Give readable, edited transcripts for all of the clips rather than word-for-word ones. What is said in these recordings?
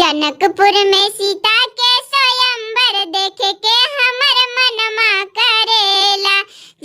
जनकपुर में सीता के स्वयंवर देख के हमर मनमा करेला।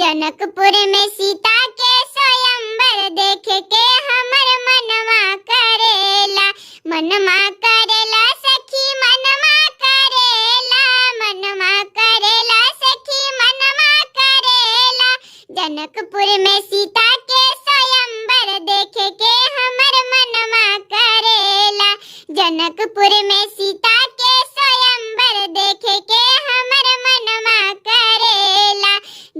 जनकपुर में सीता के स्वयंवर देख के हमर मनमा करेला। मनमा करेला सखी मनमा करेला, मनमा करेला सखी मनमा करेला। जनकपुर में सीता के स्वयंवर देख के हमर मनमा करेला। जनकपुर में सीता के स्वयंवर देख के हमर मनमा करेला।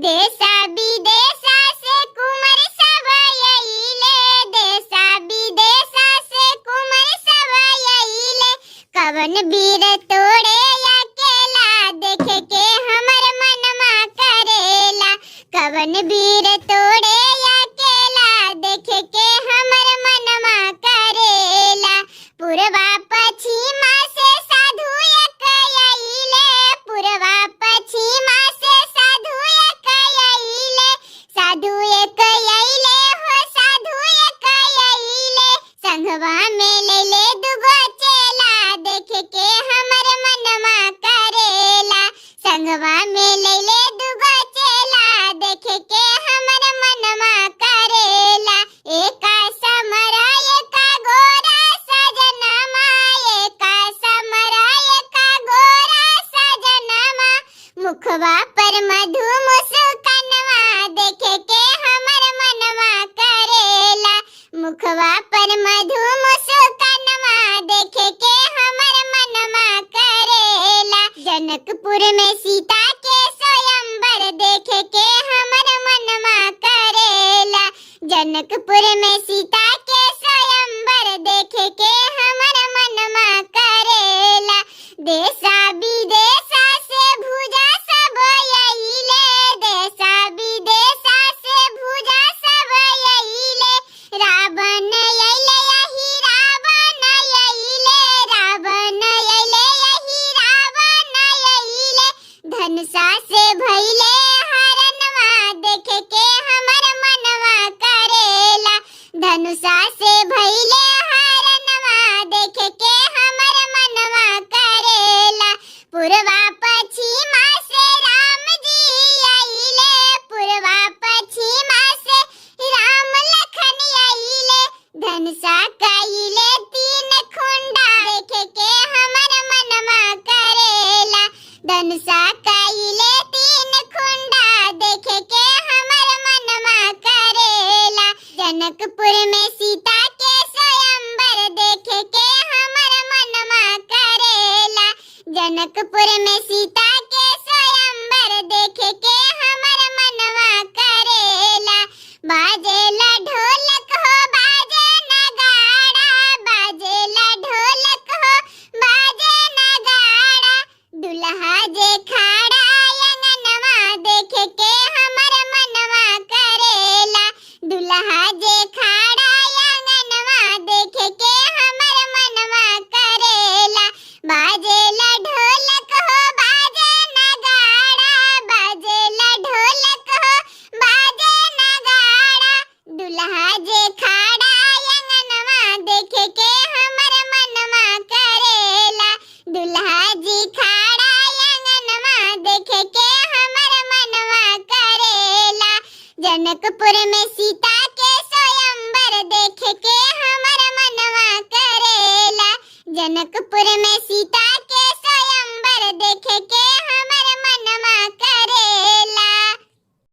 देशा विदेशा से कुंवर सब अइले, देशा विदेशा से कुंवर सब अइले। कवन वीर तोड़े अकेला देख के हमर मनमा करेला। कवन वीर तोड़े अकेला देख के हमर मनमा करेला। पूर्वा पश्चिमा से साधु एक अइले, पूर्वा पश्चिमा से साधु एक अइले। साधु एक अइले हो साधु एक अइले। संघवा में ले दुगो चेला देख के हमर मनमा करेला। संघवा में ले दुगो चेला देख के हमर मनमा करेला। एका समरा एका गोरा सजनमा, एका समरा एका गोरा सजनमा। मुखवा पर मधु मुस्कानवा देख के हमर मनवा करेला। मुखवा पर मधु मुस्कानवा देख के हमर मनवा करेला। जनकपुर में सीता के स्वयंवर देख के हमर मनवा करेला। जनकपुर में सीता के स्वयंवर देख के हमर मनमा करेला। देशा विदेशा से भुजा सब अइले, देशा विदेशा से भुजा सब अइले। रावण अइले यही रावण अइले, रावण अइले यही रावण अइले। धनुषा से भइले हरणवा देख के हमर मनवा करेला। धनुषा से भइले हरणवा देख के हमर मनवा करेला। पूर्वा पश्चिमा से राम जी अइले, पूर्वा पश्चिमा से राम लखन अइले। धनुषा कइले तीन खुंडा देख के हमर मनवा करेला। धनुषा कइले तीन खुंडा देख के हमर मनवा करेला। जनकपुर में सीता के स्वयंवर देख के हमर मनवा करेला। जनकपुर में सीता के स्वयंवर देख के हमर मनवा करेला। बाजेला ढोलक हो बाजे नगाड़ा, बाजेला ढोलक हो बाजे नगाड़ा। दुल्हा जे खाड़ा अंगनवा देख के हमर मनवा करेला। दुल्हा जे खाड़ा अंगनवा देख के हमर मनवा करेला। बाजेला ढोलक हो बाजे नगाड़ा, बाजेला ढोलक हो बाजे नगाड़ा। दुल्हा जे खाड़ा अंगनवा देख के हमर मनवा करेला। दुल्हा जी खाड़ा अंगनवा देख के हमर मनवा करेला। जनकपुर में सीता के स्वयंवर देख के हमर मनवा करेला। जनकपुर में सीता के स्वयंवर देख के